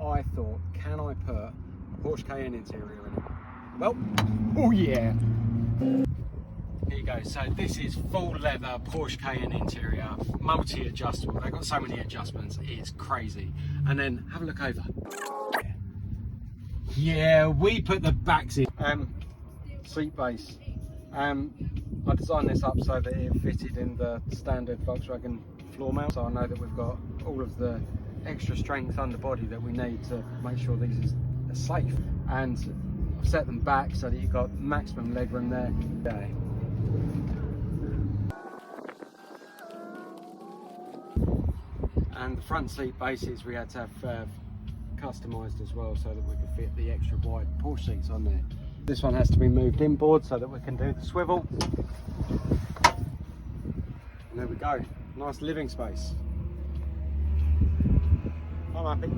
I thought, can I put a Porsche Cayenne interior in it? Well, oh yeah. Here you go. So this is full leather Porsche Cayenne interior, multi-adjustable. They've got so many adjustments, it's crazy. And then have a look over. Yeah, we put the backs in. Seat base. I designed this up so that it fitted in the standard Volkswagen floor mount. So I know that we've got all of the extra strength underbody that we need to make sure these are safe. And I've set them back so that you've got maximum legroom there. Okay. And the front seat bases we had to have customised as well so that we could fit the extra wide Porsche seats on there. This one has to be moved inboard so that we can do the swivel. And there we go, nice living space. I'm happy.